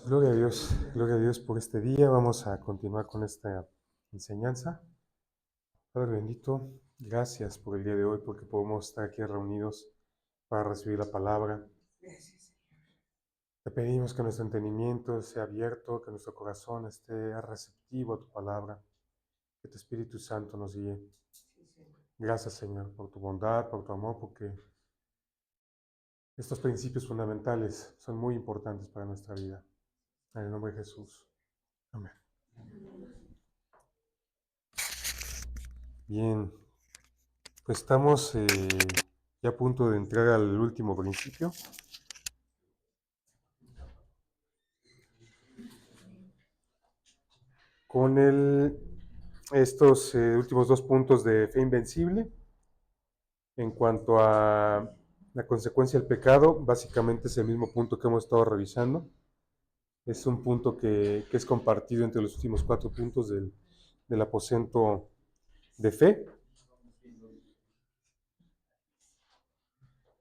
Gloria a Dios por este día. Vamos a continuar con esta enseñanza. Padre bendito, gracias por el día de hoy, porque podemos estar aquí reunidos para recibir la palabra. Te pedimos que nuestro entendimiento sea abierto, que nuestro corazón esté receptivo a tu palabra, que tu Espíritu Santo nos guíe. Gracias, Señor, por tu bondad, por tu amor, porque estos principios fundamentales son muy importantes para nuestra vida. En el nombre de Jesús. Amén. Bien, pues estamos ya a punto de entrar al último principio. Con estos últimos dos puntos de fe invencible. En cuanto a la consecuencia del pecado, básicamente es el mismo punto que hemos estado revisando. Es un punto que es compartido entre los últimos 4 puntos del aposento de fe.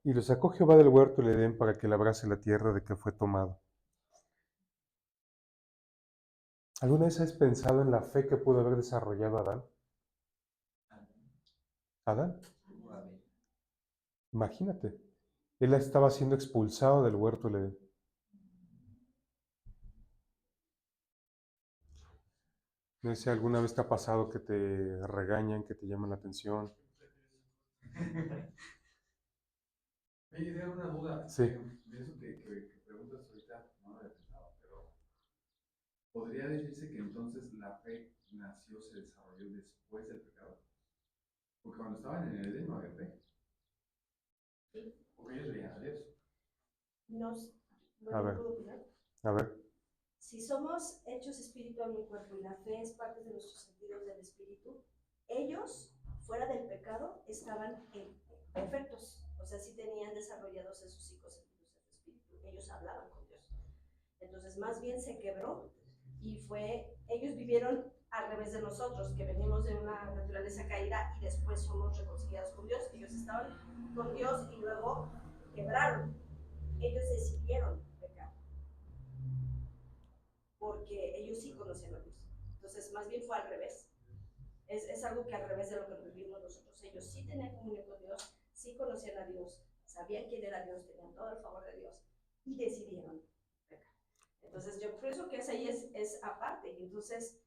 Y lo sacó Jehová del huerto del Edén para que labrase la tierra de que fue tomado. ¿Alguna vez has pensado en la fe que pudo haber desarrollado Adán? ¿Adán? Imagínate, él estaba siendo expulsado del huerto del Edén. No sé si alguna vez te ha pasado que te regañan, que te llaman la atención. Oye, tengo una duda. Sí. De eso que preguntas ahorita, no lo había pensado, pero ¿podría decirse que entonces la fe nació, se desarrolló después del pecado? Porque cuando estaban en el Edén no había fe. Sí. Porque ellos veían a Dios. Nos, A bueno, ver, ¿puedo opinar? a ver. Si somos hechos espíritu, alma y cuerpo, y la fe es parte de nuestros sentidos del espíritu, ellos, fuera del pecado, estaban perfectos. O sea, sí tenían desarrollados esos 5 sentidos del espíritu. Ellos hablaban con Dios. Entonces, más bien se quebró y ellos vivieron al revés de nosotros, que venimos de una naturaleza caída y después somos reconciliados con Dios. Ellos estaban con Dios y luego quebraron. Ellos decidieron pecar, porque ellos sí conocían a Dios. Entonces, más bien fue al revés. Es algo que al revés de lo que vivimos nosotros. Ellos sí tenían comunión con Dios, sí conocían a Dios, sabían quién era Dios, tenían todo el favor de Dios y decidieron pecar. Entonces, yo pienso que ahí es aparte. Y entonces,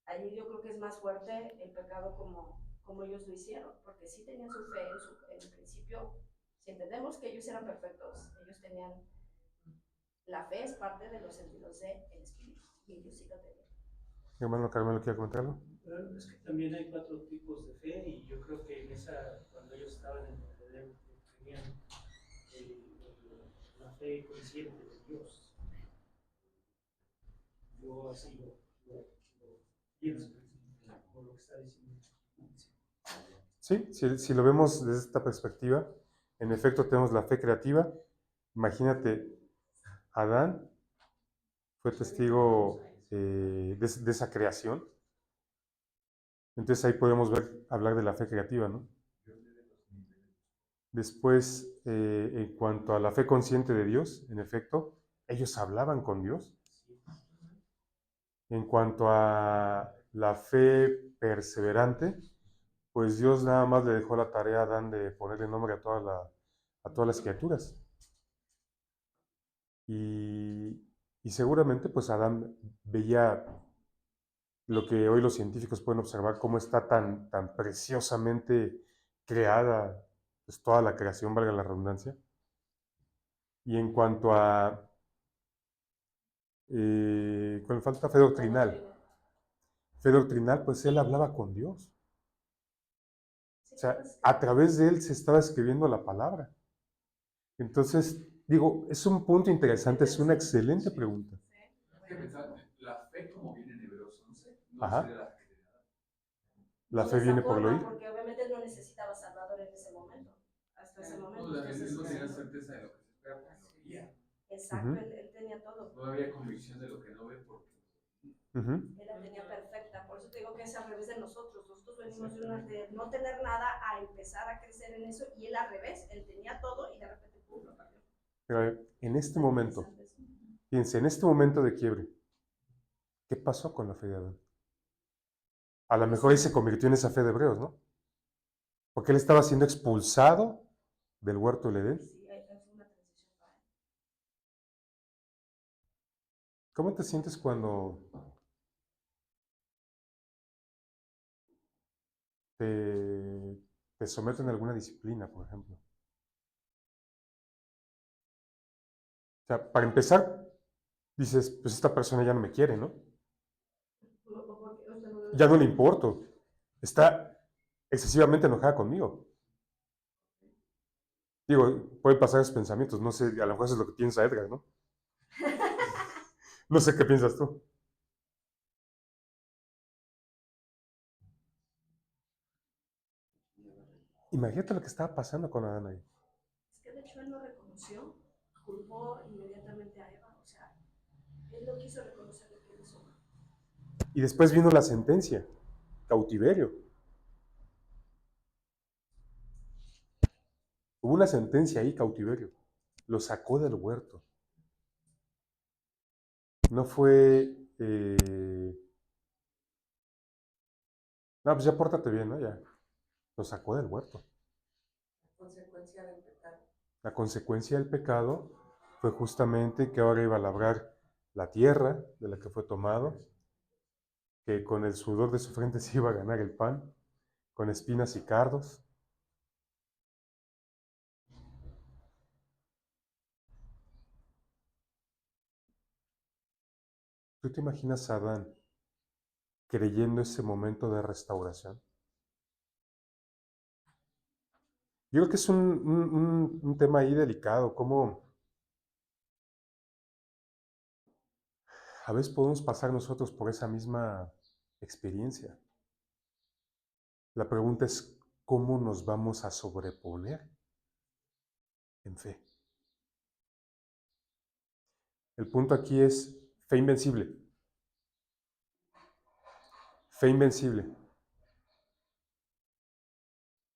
ahí yo creo que es más fuerte el pecado como ellos lo hicieron, porque sí tenían su fe en el principio. Si entendemos que ellos eran perfectos, ellos tenían. La fe es parte de los sentidos del espíritu, y ellos sí lo tenían. Hermano Carmelo, ¿quiere comentarlo? Es que también hay 4 tipos de fe y yo creo que cuando ellos estaban en el Edén, tenían la fe consciente de Dios. Yo así lo pienso, por lo que está diciendo. Sí, si lo vemos desde esta perspectiva, en efecto tenemos la fe creativa. Imagínate, Adán fue testigo de esa creación. Entonces ahí podemos hablar de la fe creativa, ¿no? Después, en cuanto a la fe consciente de Dios, en efecto, ellos hablaban con Dios. En cuanto a la fe perseverante, pues Dios nada más le dejó la tarea a Adán de ponerle nombre a todas las criaturas. Y seguramente pues Adán veía lo que hoy los científicos pueden observar, cómo está tan preciosamente creada pues, toda la creación, valga la redundancia. Y en cuanto a, con falta fe doctrinal, pues él hablaba con Dios. O sea, a través de él se estaba escribiendo la palabra. Entonces, digo, es un punto interesante, es una excelente pregunta. Es que pensaba, la fe como viene en Hebreos 11, no Ajá. sería la fe que tenía. La No fe de esa viene por el forma, oír. porque obviamente no necesitaba Salvador en ese momento, hasta ese momento. No, él Entonces, no tenía certeza de lo que se espera porque lo veía. Exacto, él tenía todo. No había convicción de lo que no ve porque Él la tenía perfecta. Por eso te digo que es al revés de nosotros. Nosotros venimos de no tener nada a empezar a crecer en eso, y él al revés. Él tenía todo y de repente pum, lo perdió. Pero en este momento, Fíjense, en este momento de quiebre, ¿qué pasó con la fe de Adán? A lo mejor ahí se convirtió en esa fe de Hebreos, ¿no? Porque él estaba siendo expulsado del huerto del Edén. Sí, ahí fue una transición para él. ¿Cómo te sientes cuando te, te someten a alguna disciplina, por ejemplo? O sea, para empezar, dices, pues esta persona ya no me quiere, ¿no? Porque usted no Ya no le importo. Está excesivamente enojada conmigo. Digo, pueden pasar esos pensamientos, no sé, a lo mejor eso es lo que piensa Edgar, ¿no? No sé qué piensas tú. Imagínate lo que estaba pasando con Adán ahí. Es que de hecho él lo reconoció, culpó inmediatamente a Eva, o sea, él no quiso reconocer lo que él hizo. Y después vino la sentencia, cautiverio. Hubo una sentencia ahí, cautiverio. Lo sacó del huerto. No fue, no, pues ya pórtate bien, ¿no? Ya. Lo sacó del huerto. Consecuencia del pecado. La consecuencia del pecado fue justamente que ahora iba a labrar la tierra de la que fue tomado, que con el sudor de su frente se iba a ganar el pan, con espinas y cardos. ¿Tú te imaginas a Adán creyendo ese momento de restauración? Yo creo que es un tema ahí delicado, cómo a veces podemos pasar nosotros por esa misma experiencia. La pregunta es, ¿cómo nos vamos a sobreponer en fe? El punto aquí es fe invencible. Fe invencible.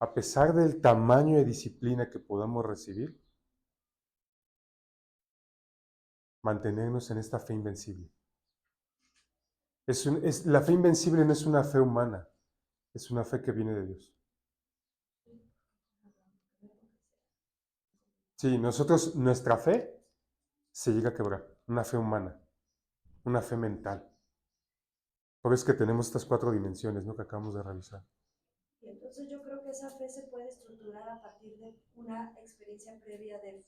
A pesar del tamaño de disciplina que podamos recibir, mantenernos en esta fe invencible. La fe invencible no es una fe humana, es una fe que viene de Dios. Sí, nosotros, nuestra fe se llega a quebrar, una fe humana, una fe mental. Por eso es que tenemos estas 4 dimensiones, ¿no? Que acabamos de revisar. Y entonces yo creo que esa fe se puede estructurar a partir de una experiencia previa de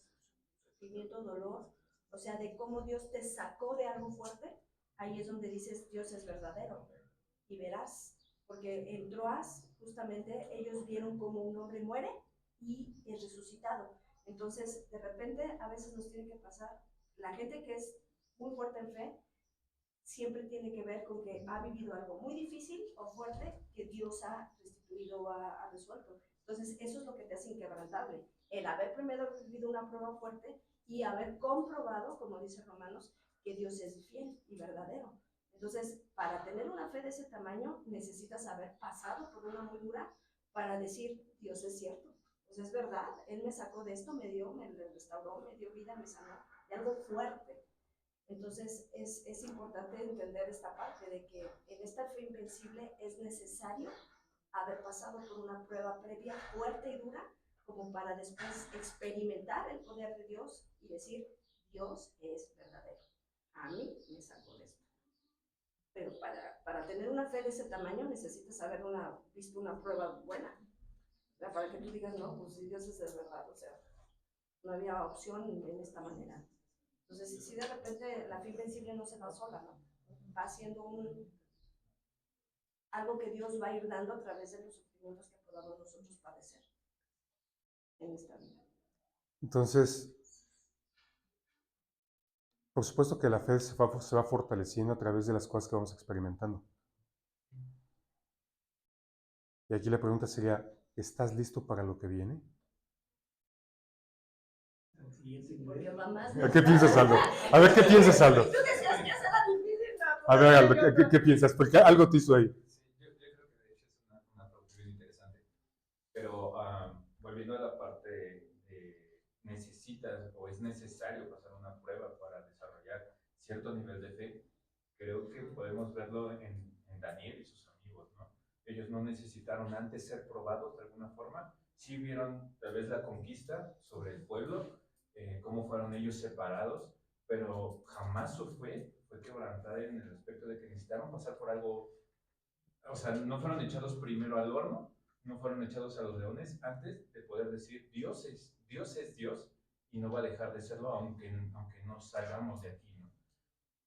sufrimiento, dolor, o sea, de cómo Dios te sacó de algo fuerte. Ahí es donde dices, Dios es verdadero. Y verás, porque en Troas, justamente, ellos vieron cómo un hombre muere y es resucitado. Entonces, de repente, a veces nos tiene que pasar, la gente que es muy fuerte en fe, siempre tiene que ver con que ha vivido algo muy difícil o fuerte que Dios ha restituido o ha resuelto. Entonces, eso es lo que te hace inquebrantable. El haber primero vivido una prueba fuerte y haber comprobado, como dice Romanos, que Dios es fiel y verdadero. Entonces, para tener una fe de ese tamaño, necesitas haber pasado por una muy dura para decir, Dios es cierto. Pues es verdad, Él me sacó de esto, me dio, me restauró, me dio vida, me sanó. De algo fuerte. Entonces es importante entender esta parte de que en esta fe invencible es necesario haber pasado por una prueba previa fuerte y dura como para después experimentar el poder de Dios y decir, Dios es verdadero. A mí me sacó de esto. Pero para tener una fe de ese tamaño necesitas haber visto una prueba buena. O sea, para que tú digas, no, pues si Dios es de verdad, o sea, no había opción en esta manera. Entonces, si de repente la fe invencible no se va sola, ¿no? Va siendo algo que Dios va a ir dando a través de los sufrimientos que podamos nosotros padecer en esta vida. Entonces, por supuesto que la fe se va fortaleciendo a través de las cosas que vamos experimentando. Y aquí la pregunta sería, ¿estás listo para lo que viene? Porque mamás ¿Qué piensas, Aldo? A ver, ¿qué piensas, Aldo? Tú decías que esa era difícil, ¿no? A ver, Aldo, ¿qué piensas? Porque algo te hizo ahí. Sí, yo creo que de hecho es una pregunta bien interesante. Pero volviendo a la parte de necesitas o es necesario pasar una prueba para desarrollar cierto nivel de fe. Creo que podemos verlo en Daniel y sus amigos, ¿no? Ellos no necesitaron antes ser probados de alguna forma. Sí vieron tal vez la conquista sobre el pueblo, cómo fueron ellos separados, pero jamás su fe fue quebrantada en el aspecto de que necesitaron pasar por algo. O sea, no fueron echados primero al horno, no fueron echados a los leones antes de poder decir Dios es Dios y no va a dejar de serlo aunque no salgamos de aquí, ¿no?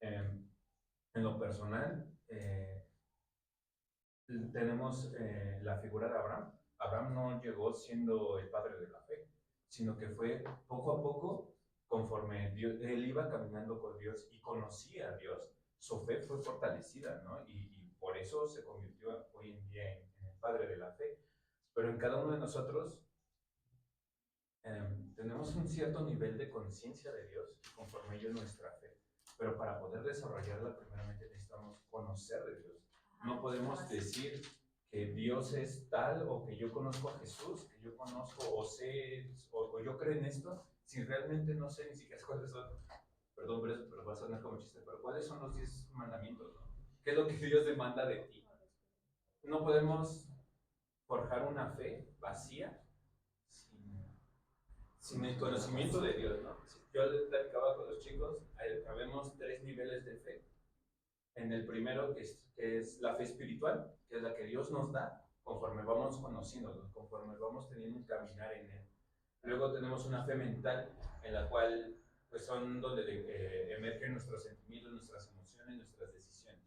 En lo personal, tenemos la figura de Abraham. Abraham no llegó siendo el padre de la fe, sino que fue poco a poco, conforme él iba caminando con Dios y conocía a Dios, su fe fue fortalecida, ¿no? Y por eso se convirtió hoy en día en el padre de la fe. Pero en cada uno de nosotros tenemos un cierto nivel de conciencia de Dios conforme ello nuestra fe. Pero para poder desarrollarla, primeramente necesitamos conocer de Dios. No podemos decir que Dios es tal o que yo conozco a Jesús, que yo conozco o sé o yo creo en esto, si realmente no sé ni siquiera cuáles son, perdón, pero va a sonar como chiste, pero cuáles son los 10 mandamientos, ¿no? ¿Qué es lo que Dios demanda de ti? No podemos forjar una fe vacía sin el conocimiento de Dios, ¿no? Yo les platicaba con los chicos, habemos 3 niveles de fe. En el primero, que es la fe espiritual, que es la que Dios nos da, conforme vamos conociéndolo, conforme vamos teniendo un caminar en Él. Luego tenemos una fe mental, en la cual pues son donde emergen nuestros sentimientos, nuestras emociones, nuestras decisiones.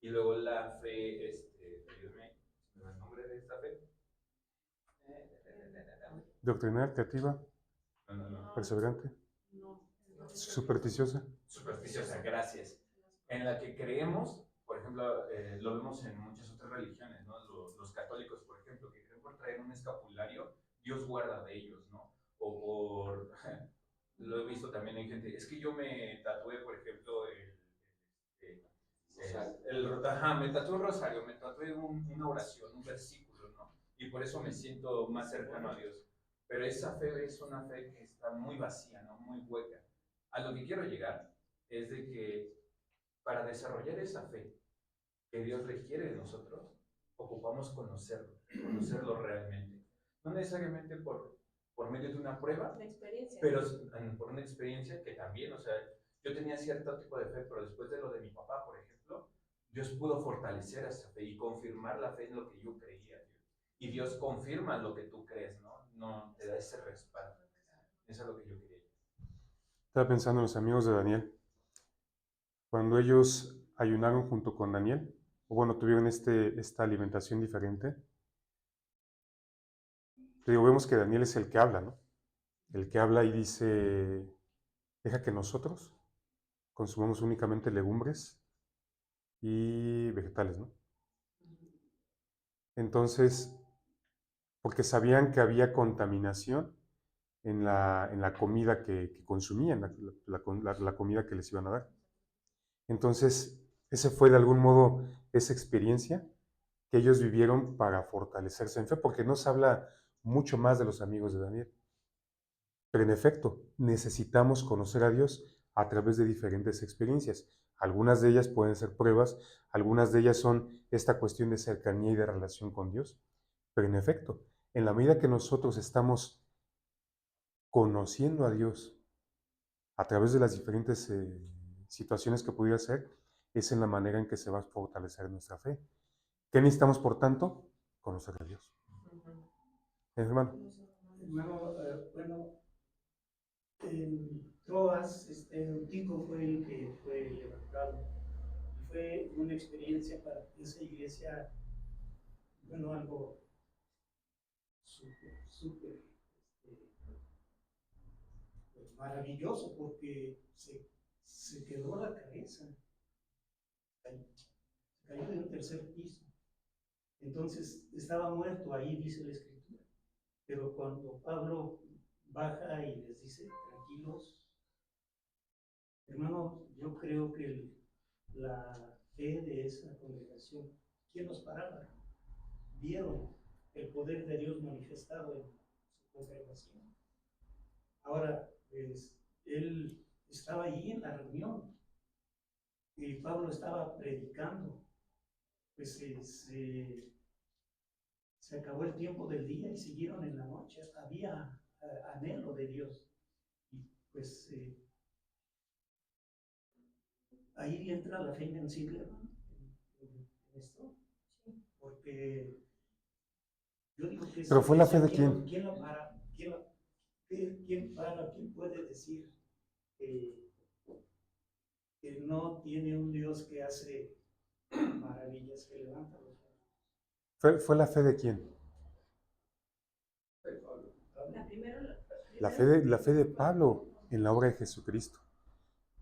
Y luego la fe, ayúdame, ¿me da el nombre de esta fe? Doctrinal, creativa, No. perseverante, supersticiosa. Supersticiosa, gracias. En la que creemos, por ejemplo, lo vemos en muchas otras religiones, ¿no? Los católicos, por ejemplo, que creen por traer un escapulario, Dios guarda de ellos, ¿no? O por, lo he visto también en gente, es que yo me tatué, por ejemplo, me tatué un rosario, me tatué una oración, un versículo, ¿no? Y por eso me siento más cercano a Dios. Pero esa fe es una fe que está muy vacía, ¿no? Muy hueca. A lo que quiero llegar es de que para desarrollar esa fe que Dios requiere de nosotros, ocupamos conocerlo realmente. No necesariamente por medio de una prueba, pero por una experiencia que también, o sea, yo tenía cierto tipo de fe, pero después de lo de mi papá, por ejemplo, Dios pudo fortalecer esa fe y confirmar la fe en lo que yo creía. Y Dios confirma lo que tú crees, ¿no? No te da ese respaldo. Eso es lo que yo quería. Estaba pensando en los amigos de Daniel. Cuando ellos ayunaron junto con Daniel, o bueno, tuvieron esta alimentación diferente, te digo, vemos que Daniel es el que habla, ¿no? El que habla y dice, deja que nosotros consumamos únicamente legumbres y vegetales, ¿no? Entonces, porque sabían que había contaminación en la comida que consumían, la comida que les iban a dar. Entonces, ese fue de algún modo esa experiencia que ellos vivieron para fortalecerse en fe, porque nos habla mucho más de los amigos de Daniel. Pero en efecto, necesitamos conocer a Dios a través de diferentes experiencias. Algunas de ellas pueden ser pruebas, algunas de ellas son esta cuestión de cercanía y de relación con Dios. Pero en efecto, en la medida que nosotros estamos conociendo a Dios a través de las diferentes situaciones que pudiera ser, es en la manera en que se va a fortalecer nuestra fe. ¿Qué necesitamos, por tanto? Conocer a Dios. Hermano. Hermano, bueno, en Troas, Tico fue el que fue levantado. Y fue una experiencia para esa iglesia, bueno, algo súper, pues, maravilloso, porque se quebró la cabeza, se cayó de un tercer piso. Entonces estaba muerto ahí, dice la escritura. Pero cuando Pablo baja y les dice, tranquilos, hermanos, yo creo que la fe de esa congregación, ¿quién los paraba? Vieron el poder de Dios manifestado en su congregación. Ahora, pues, él estaba ahí en la reunión y Pablo estaba predicando, pues se acabó el tiempo del día y siguieron en la noche. Había anhelo de Dios. Y pues ahí entra la fe invencible en esto, porque yo digo que Pero fue la fe esa, de quién. ¿quién la para? ¿Quién puede decir que, que no tiene un Dios que hace maravillas, que levanta los Fue la fe de quién. La primero, La fe de Pablo en la obra de Jesucristo.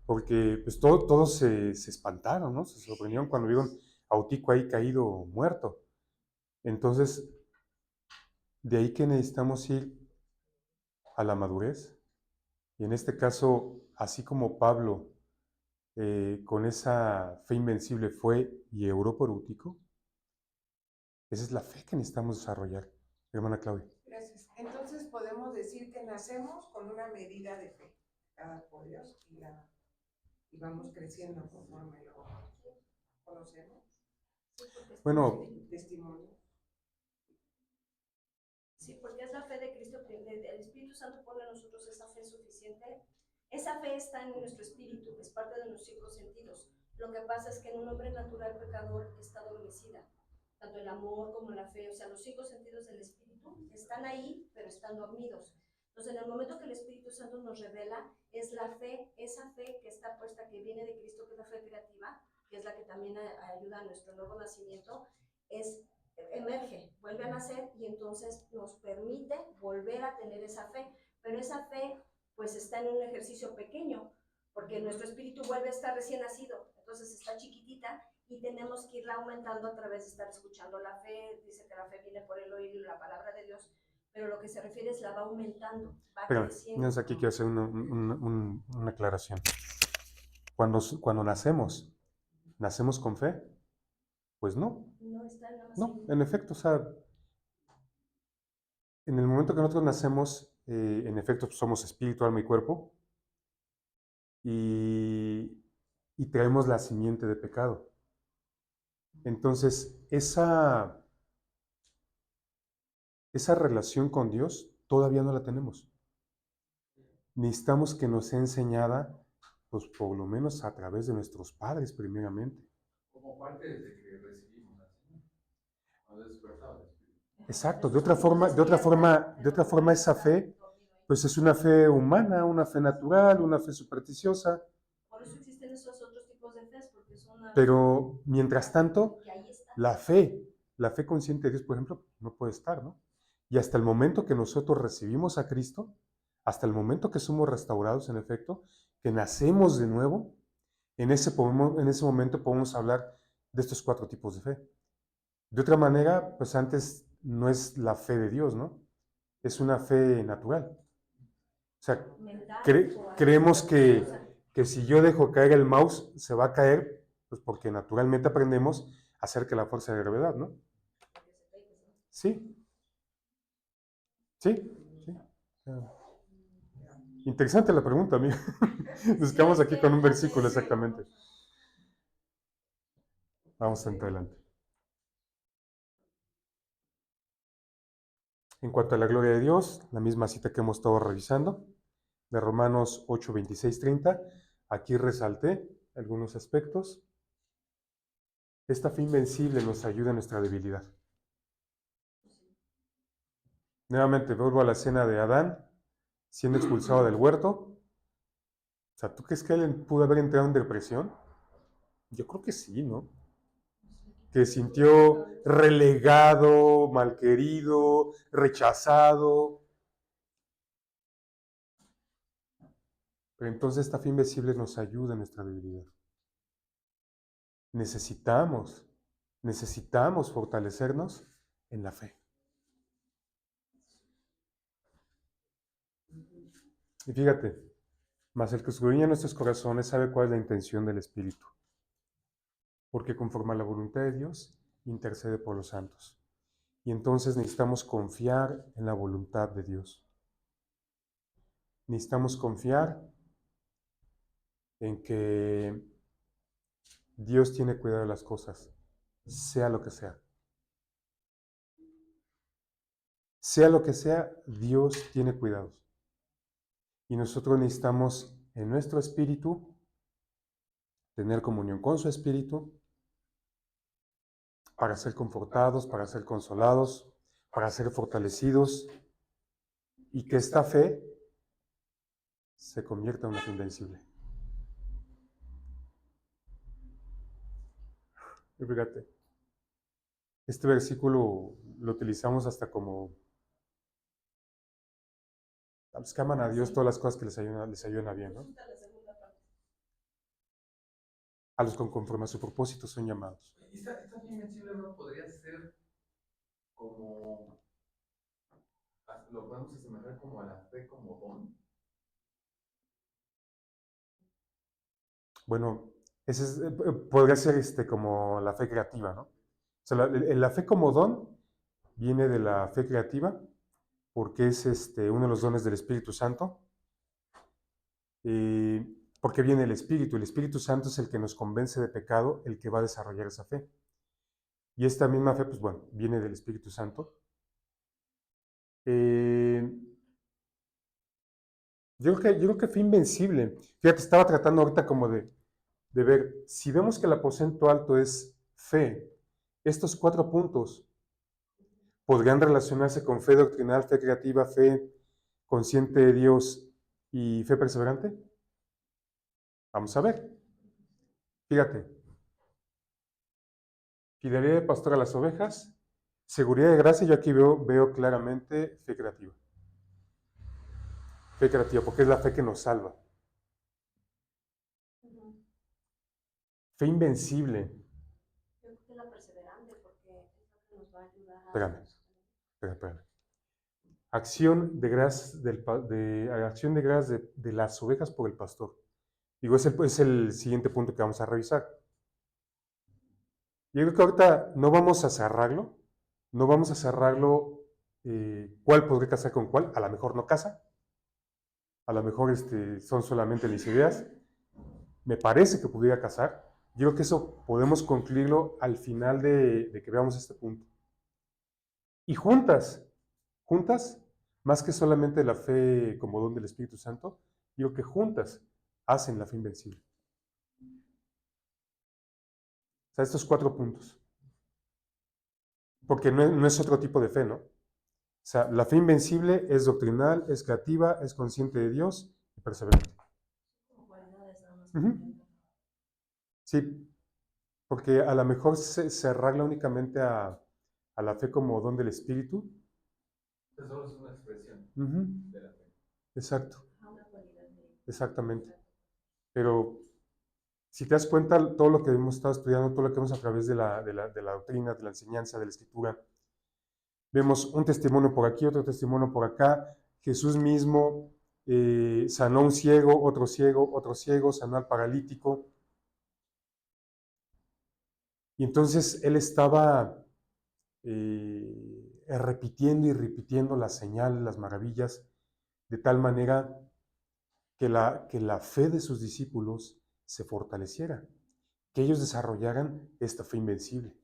Porque pues todos se espantaron, ¿no? Se sorprendieron cuando vieron a Eutico ahí caído muerto. Entonces, de ahí que necesitamos ir a la madurez. Y en este caso, así como Pablo con esa fe invencible fue y oró por Eutico, esa es la fe que necesitamos desarrollar. Hermana Claudia. Gracias. Entonces podemos decir que nacemos con una medida de fe dada por Dios y vamos creciendo conforme lo conocemos. Bueno, Testimonio. Sí, porque es la fe de Cristo, el Espíritu Santo pone en nosotros esa fe suficiente. Esa fe está en nuestro espíritu, es parte de nuestros 5 sentidos. Lo que pasa es que en un hombre natural pecador está adormecida, tanto el amor como la fe, o sea, los 5 sentidos del espíritu están ahí, pero están dormidos. Entonces, en el momento que el Espíritu Santo nos revela, es la fe, esa fe que está puesta, que viene de Cristo, que es la fe creativa, que es la que también ayuda a nuestro nuevo nacimiento, emerge, vuelve a nacer y entonces nos permite volver a tener esa fe. Pero esa fe pues está en un ejercicio pequeño, porque nuestro espíritu vuelve a estar recién nacido, entonces está chiquitita y tenemos que irla aumentando a través de estar escuchando la fe. Dice que la fe viene por el oír la palabra de Dios, pero lo que se refiere es la va aumentando, va pero creciendo. aquí quiero hacer una aclaración. Cuando ¿nacemos con fe? Pues no. No está nada más. No, en efecto, o sea, en el momento que nosotros nacemos, en efecto somos espíritu, alma y cuerpo, y traemos la simiente de pecado. Entonces, esa relación con Dios todavía no la tenemos. Necesitamos que nos sea enseñada, pues por lo menos a través de nuestros padres primeramente. Como parte desde que recibimos al Señor, cuando es despertado el Espíritu. Exacto, de otra forma esa fe, pues es una fe humana, una fe natural, una fe supersticiosa. Por eso existen esos otros tipos de fe, porque son una... Pero mientras tanto, la fe consciente de Dios, por ejemplo, no puede estar, ¿no? Y hasta el momento que nosotros recibimos a Cristo, hasta el momento que somos restaurados, en efecto, que nacemos de nuevo, en ese momento podemos hablar de estos 4 tipos de fe. De otra manera, pues antes no es la fe de Dios, ¿no? Es una fe natural. O sea, creemos que si yo dejo caer el mouse, se va a caer, pues porque naturalmente aprendemos acerca de la fuerza de gravedad, ¿no? Sí. Sí. Interesante la pregunta, amiga. Nos quedamos aquí con un versículo exactamente. Vamos adelante. En cuanto a la gloria de Dios, la misma cita que hemos estado revisando, de Romanos 8, 26, 30, aquí resalté algunos aspectos. Esta fe invencible nos ayuda en nuestra debilidad. Nuevamente vuelvo a la escena de Adán siendo expulsado del huerto. O sea, ¿tú crees que él pudo haber entrado en depresión? Yo creo que sí, ¿no? Que sintió relegado, malquerido, rechazado. Pero entonces esta fe invencible nos ayuda en nuestra debilidad. Necesitamos fortalecernos en la fe. Y fíjate, mas el que escudriña nuestros corazones sabe cuál es la intención del Espíritu, porque conforme a la voluntad de Dios, intercede por los santos. Y entonces necesitamos confiar en la voluntad de Dios. Necesitamos confiar en que Dios tiene cuidado de las cosas, sea lo que sea. Sea lo que sea, Dios tiene cuidados. Y nosotros necesitamos en nuestro espíritu tener comunión con su espíritu para ser confortados, para ser consolados, para ser fortalecidos y que esta fe se convierta en una fe invencible. Y fíjate, este versículo lo utilizamos hasta como a los que aman a Dios todas las cosas que les ayudan a bien, ¿no? La segunda parte. A los que conforme a su propósito son llamados. Esta fe invencible no podría ser como, lo podemos asemejar como a la fe como don. Bueno, ese podría ser como la fe creativa, ¿no? O sea, la fe como don viene de la fe creativa porque es uno de los dones del Espíritu Santo. Porque viene el Espíritu Santo es el que nos convence de pecado, el que va a desarrollar esa fe. Y esta misma fe, pues bueno, viene del Espíritu Santo. Yo creo que fe invencible. Fíjate, estaba tratando ahorita como de ver, si vemos que el aposento alto es fe, estos 4 puntos podrían relacionarse con fe doctrinal, fe creativa, fe consciente de Dios y fe perseverante. Vamos a ver. Fíjate. Fidelidad de pastor a las ovejas, seguridad de gracia, yo aquí veo claramente fe creativa. Fe creativa, porque es la fe que nos salva. Fe invencible. Yo creo que la perseverante, porque es lo que nos va a ayudar a... Espérame. Acción de gracias de las ovejas por el pastor. Digo, es el siguiente punto que vamos a revisar. Yo creo que ahorita no vamos a cerrarlo. No vamos a cerrarlo cuál podría casar con cuál. A lo mejor no casa. A lo mejor son solamente mis ideas. Me parece que pudiera casar. Yo creo que eso podemos concluirlo al final de que veamos este punto. Y juntas, más que solamente la fe como don del Espíritu Santo, digo que juntas hacen la fe invencible. O sea, estos 4 puntos. Porque no es otro tipo de fe, ¿no? O sea, la fe invencible es doctrinal, es creativa, es consciente de Dios y perseverante. Sí, porque a lo mejor cerrarla únicamente a la fe como don del Espíritu. Solo es una expresión de la fe. Exacto. Exactamente. Pero si te das cuenta, todo lo que hemos estado estudiando, todo lo que vemos a través de la doctrina, de la enseñanza, de la escritura, vemos un testimonio por aquí, otro testimonio por acá. Jesús mismo sanó a un ciego, otro ciego, sanó al paralítico. Y entonces él estaba repitiendo y repitiendo las señales, las maravillas, de tal manera que la fe de sus discípulos se fortaleciera, que ellos desarrollaran esta fe invencible.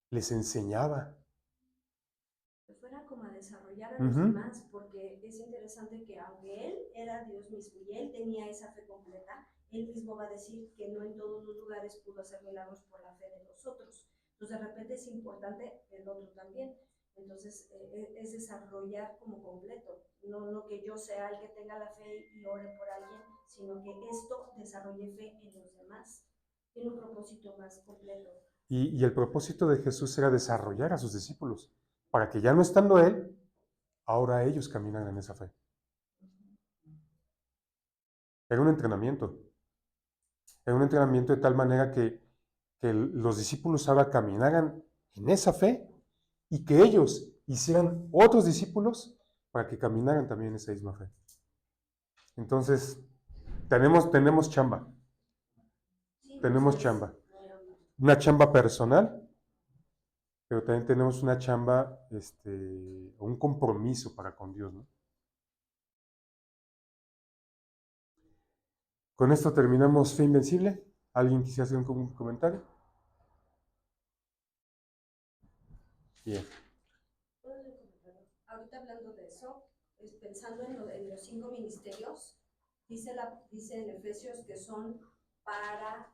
Les enseñaba. Que fuera como a desarrollar a los demás, porque es interesante que aunque él era Dios mismo y él tenía esa fe completa, él mismo va a decir que no en todos los lugares pudo hacer milagros por la fe de los otros. Entonces de repente es importante el otro también. Entonces es desarrollar como completo, no que yo sea el que tenga la fe y ore por alguien, sino que esto desarrolle fe en los demás. Tiene un propósito más completo. Y el propósito de Jesús era desarrollar a sus discípulos, para que ya no estando Él, ahora ellos caminan en esa fe. Era un entrenamiento. Era un entrenamiento de tal manera que los discípulos ahora caminaran en esa fe y que ellos hicieran otros discípulos para que caminaran también en esa misma fe. Entonces, tenemos chamba. Tenemos chamba. Una chamba personal, pero también tenemos una chamba, un compromiso para con Dios, ¿no? Con esto terminamos Fe Invencible. ¿Alguien quisiera hacer un comentario? Bien. Ahorita hablando de eso, pensando en los 5 ministerios, dice en Efesios que son para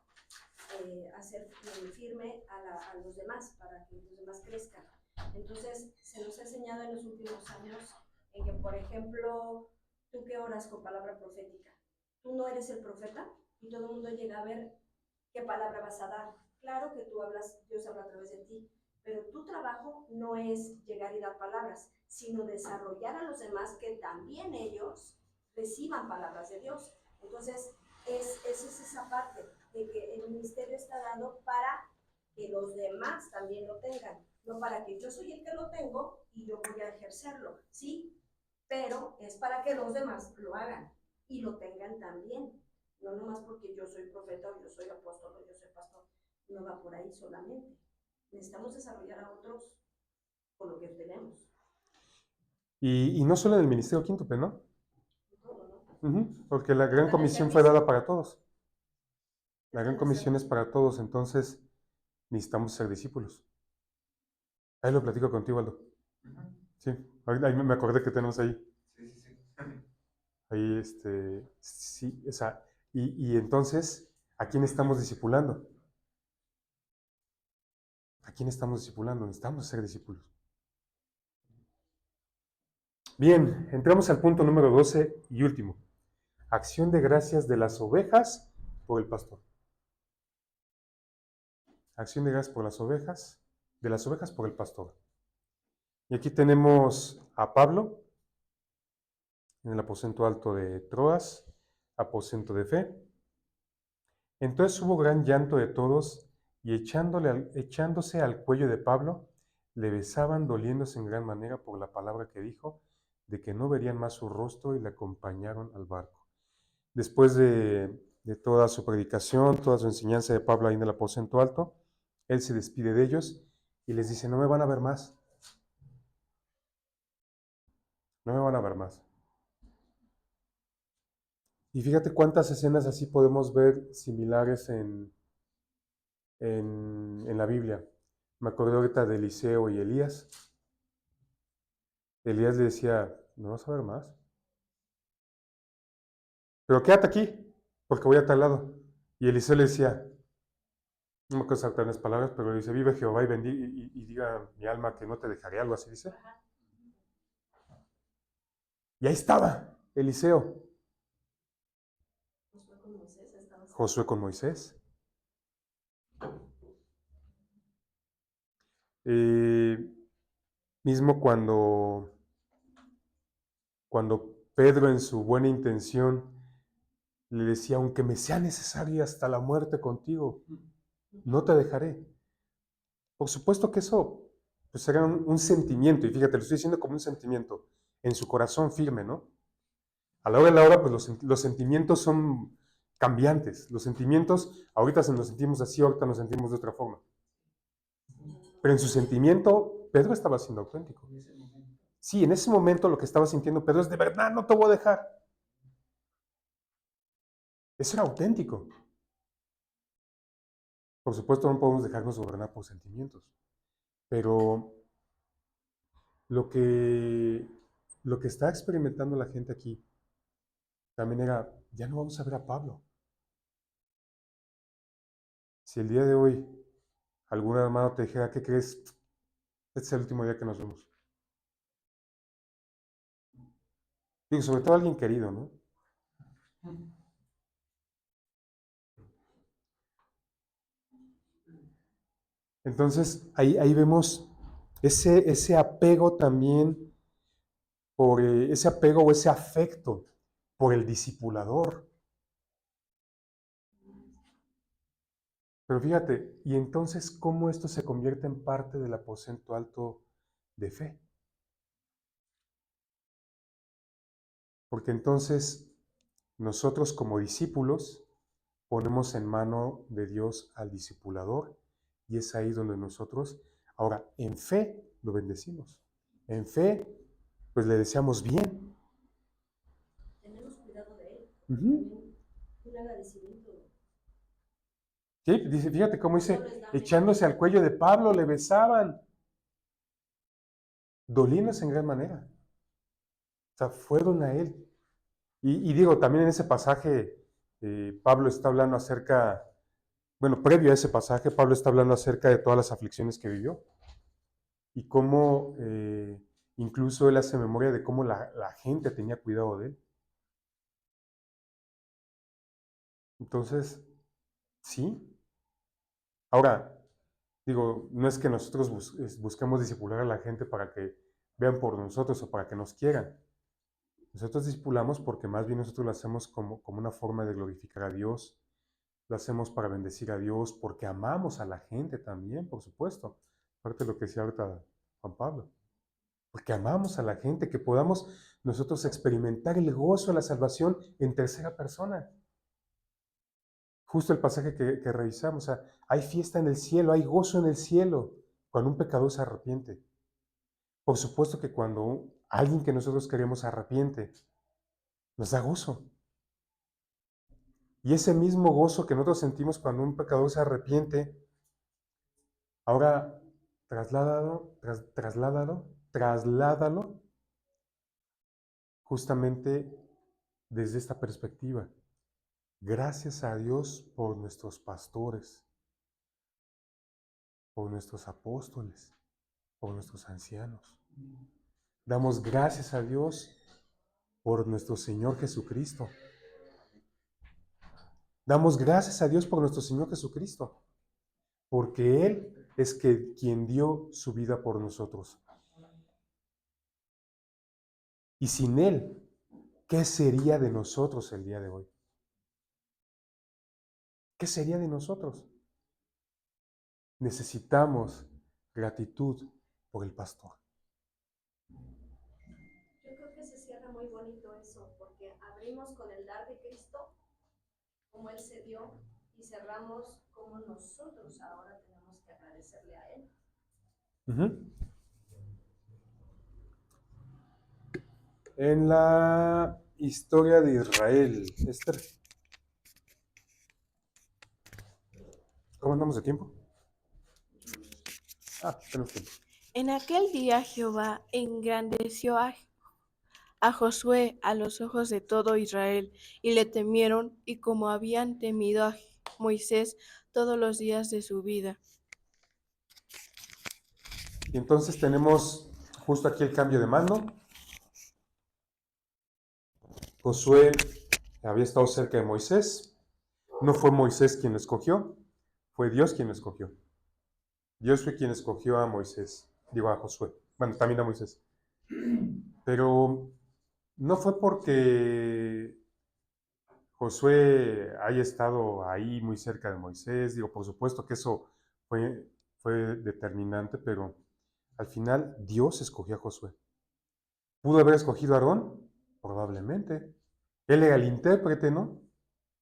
hacer firme a los demás, para que los demás crezcan. Entonces, se nos ha enseñado en los últimos años en que, por ejemplo, tú que oras con palabra profética, tú no eres el profeta y todo el mundo llega a ver qué palabra vas a dar. Claro que tú hablas, Dios habla a través de ti, pero tu trabajo no es llegar y dar palabras, sino desarrollar a los demás que también ellos reciban palabras de Dios. Entonces, es esa parte de que el ministerio está dado para que los demás también lo tengan, no para que yo soy el que lo tengo y yo voy a ejercerlo, ¿sí? Pero es para que los demás lo hagan y lo tengan también, no nomás porque yo soy profeta o yo soy apóstol o yo soy pastor, no va por ahí solamente. Necesitamos desarrollar a otros con lo que tenemos. Y no solo en el Ministerio Quíntuple, ¿no? Todo, ¿no? Porque la gran comisión fue dada para todos. La gran comisión es para todos, entonces necesitamos ser discípulos. Ahí lo platico contigo, Aldo. Sí, ahí me acordé que tenemos ahí. Sí. Ahí, sí, o sea, y entonces, ¿a quién estamos discipulando? ¿A quién estamos discipulando? Necesitamos ser discípulos. Bien, entramos al punto número 12 y último. Acción de gracias de las ovejas por el pastor. Acción de gracias por las ovejas, de las ovejas por el pastor. Y aquí tenemos a Pablo, en el aposento alto de Troas, aposento de fe. Entonces hubo gran llanto de todos, y echándose al cuello de Pablo, le besaban doliéndose en gran manera por la palabra que dijo, de que no verían más su rostro, y le acompañaron al barco. Después de toda su predicación, toda su enseñanza de Pablo ahí en el aposento alto, él se despide de ellos y les dice, no me van a ver más. No me van a ver más. Y fíjate cuántas escenas así podemos ver similares en la Biblia. Me acordé ahorita de Eliseo y Elías. Elías le decía, no vas a ver más. Pero quédate aquí, porque voy a tal lado. Y Eliseo le decía, no me acuerdo exactamente las palabras, pero dice, vive Jehová y diga mi alma que no te dejaré, algo así dice. Y ahí estaba Eliseo. Josué con Moisés. Mismo cuando Pedro en su buena intención le decía, aunque me sea necesaria hasta la muerte contigo, no te dejaré. Por supuesto que eso pues era un sentimiento, y fíjate, lo estoy diciendo como un sentimiento, en su corazón firme, ¿no? A la hora de la hora, pues los sentimientos son cambiantes. Los sentimientos, ahorita nos sentimos así, ahorita nos sentimos de otra forma. Pero en su sentimiento, Pedro estaba siendo auténtico. Sí, en ese momento lo que estaba sintiendo Pedro es, de verdad, no te voy a dejar. Eso era auténtico. Por supuesto, no podemos dejarnos gobernar por sentimientos. Pero lo que está experimentando la gente aquí también era, ya no vamos a ver a Pablo. Si el día de hoy algún hermano te dijera, ¿qué crees? Este es el último día que nos vemos. Digo, sobre todo alguien querido, ¿no? Entonces, ahí vemos ese apego también, por ese apego o ese afecto por el discipulador. Pero fíjate, y entonces, ¿cómo esto se convierte en parte del aposento alto de fe? Porque entonces, nosotros como discípulos ponemos en mano de Dios al discipulador, y es ahí donde nosotros, ahora, en fe lo bendecimos. En fe, pues le deseamos bien. Tenemos cuidado de él. Uh-huh. Un agradecimiento ¿Sí? Dice, fíjate cómo No dice, les da echándose al cuello de Pablo, le besaban, doliéndose en gran manera. O sea, fueron a él. Y digo, también en ese pasaje, Pablo está hablando acerca, bueno, previo a ese pasaje, Pablo está hablando acerca de todas las aflicciones que vivió y cómo incluso él hace memoria de cómo la gente tenía cuidado de él. Entonces, sí. Ahora, digo, no es que nosotros busquemos discipular a la gente para que vean por nosotros o para que nos quieran. Nosotros discipulamos porque más bien nosotros lo hacemos como una forma de glorificar a Dios. Lo hacemos para bendecir a Dios, porque amamos a la gente también, por supuesto. Aparte de lo que decía ahorita Juan Pablo. Porque amamos a la gente, que podamos nosotros experimentar el gozo de la salvación en tercera persona. Justo el pasaje que revisamos, o sea, hay fiesta en el cielo, hay gozo en el cielo cuando un pecador se arrepiente. Por supuesto que cuando alguien que nosotros queremos se arrepiente, nos da gozo. Y ese mismo gozo que nosotros sentimos cuando un pecador se arrepiente, ahora trasládalo justamente desde esta perspectiva. Gracias a Dios por nuestros pastores, por nuestros apóstoles, por nuestros ancianos. Damos gracias a Dios por nuestro Señor Jesucristo. Damos gracias a Dios por nuestro Señor Jesucristo, porque Él es quien dio su vida por nosotros. Y sin Él, ¿qué sería de nosotros el día de hoy? ¿Qué sería de nosotros? Necesitamos gratitud por el pastor. Yo creo que se cierra muy bonito eso, porque abrimos con el dar de Cristo, como Él se dio, y cerramos como nosotros ahora tenemos que agradecerle a Él. Uh-huh. En la historia de Israel, Esther, ¿cómo andamos de tiempo? Tenemos tiempo. En aquel día Jehová engrandeció a Josué a los ojos de todo Israel, y le temieron, y como habían temido a Moisés todos los días de su vida. Y entonces tenemos justo aquí el cambio de mando. Josué había estado cerca de Moisés. No fue Moisés quien lo escogió, fue Dios quien lo escogió. Dios fue quien escogió a Moisés, digo a Josué, bueno, también a Moisés. Pero no fue porque Josué haya estado ahí muy cerca de Moisés, digo, por supuesto que eso fue determinante, pero al final Dios escogió a Josué. ¿Pudo haber escogido a Aarón? Probablemente. Él era el intérprete, ¿no?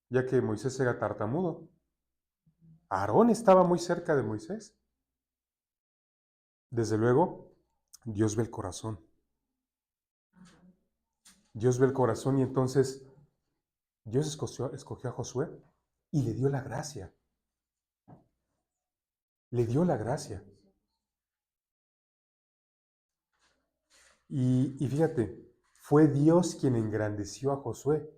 Ya que Moisés era tartamudo. Aarón estaba muy cerca de Moisés. Desde luego, Dios ve el corazón. Dios ve el corazón y entonces Dios escogió a Josué y le dio la gracia. Le dio la gracia. Y fíjate, fue Dios quien engrandeció a Josué.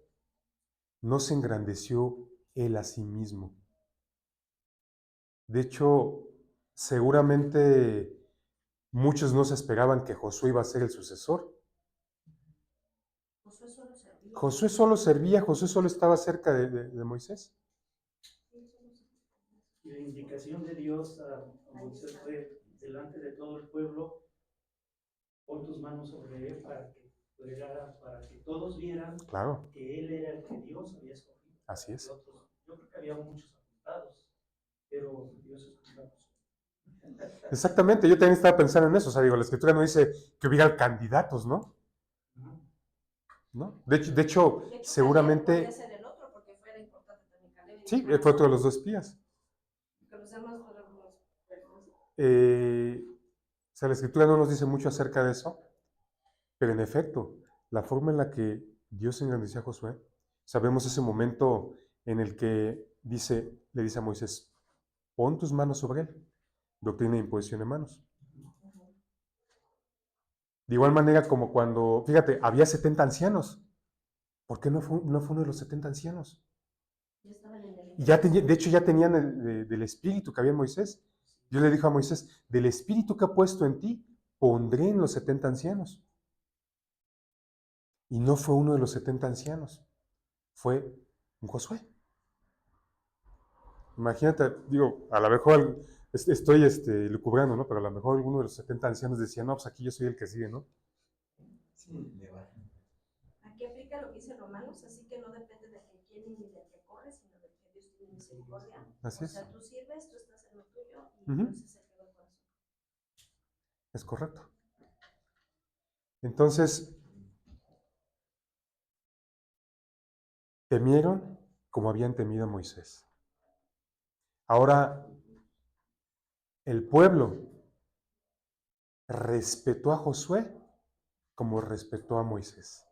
No se engrandeció él a sí mismo. De hecho, seguramente muchos no se esperaban que Josué iba a ser el sucesor. Josué solo servía. Josué solo estaba cerca de Moisés. Y la indicación de Dios a Moisés fue delante de todo el pueblo: pon tus manos sobre él para que todos vieran Claro, que él era el que Dios había escogido. así es. Yo creo que había muchos apuntados, pero Dios escogió a Josué. Exactamente, yo también estaba pensando en eso. O sea, digo, la escritura no dice que hubiera candidatos, ¿no? ¿No? De hecho, seguramente. Podría ser el otro, porque fuera importante también Caleb. Sí, fue otro de los dos espías. Que los demás fueron los O sea, la escritura no nos dice mucho acerca de eso, pero en efecto, la forma en la que Dios engrandeció a Josué, sabemos ese momento en el que le dice a Moisés, pon tus manos sobre él. Doctrina de imposición de manos. De igual manera como cuando, fíjate, había 70 ancianos. ¿Por qué no fue uno de los 70 ancianos? Ya estaban en el Y de hecho ya tenían del espíritu que había en Moisés. Dios le dijo a Moisés, del espíritu que he puesto en ti, pondré en los 70 ancianos. Y no fue uno de los 70 ancianos, fue un Josué. Imagínate, digo, a lo mejor estoy lucubrando, ¿no? Pero a lo mejor alguno de los 70 ancianos decía, no, pues aquí yo soy el que sigue, ¿no? Aquí aplica lo que dice Romanos, así que no depende de quién ni del que corre, sino de que Dios tiene misericordia. Así es. O sea, tú sirves, tú estás en lo tuyo y Ujú. Dios es el que ve el corazón. Es correcto. Entonces, temieron como habían temido a Moisés. Ahora, el pueblo respetó a Josué como respetó a Moisés.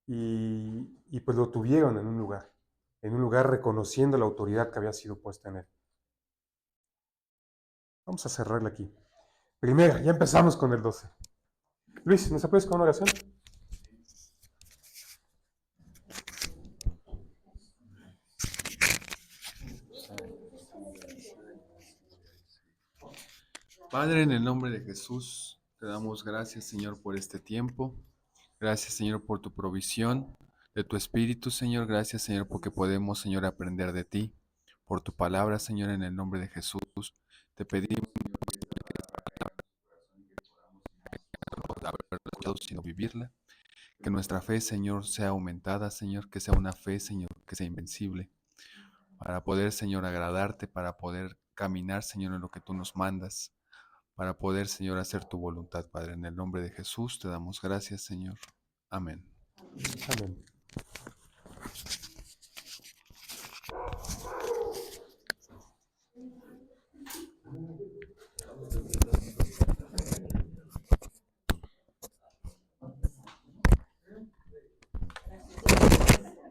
Y pues lo tuvieron en un lugar reconociendo la autoridad que había sido puesta en él. Vamos a cerrarle aquí. Primera, ya empezamos con el 12. Luis, ¿nos apoyas con una oración? Padre, en el nombre de Jesús, te damos gracias, Señor, por este tiempo. Gracias, Señor, por tu provisión de tu Espíritu, Señor. Gracias, Señor, porque podemos, Señor, aprender de ti. Por tu palabra, Señor, en el nombre de Jesús, te pedimos, no haberla escuchado, sino vivirla. Que nuestra fe, Señor, sea aumentada, Señor, que sea una fe, Señor, que sea invencible. Para poder, Señor, agradarte, para poder caminar, Señor, en lo que tú nos mandas. Para poder, Señor, hacer tu voluntad, Padre. En el nombre de Jesús te damos gracias, Señor. Amén. Amén.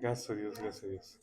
Gracias a Dios, gracias a Dios.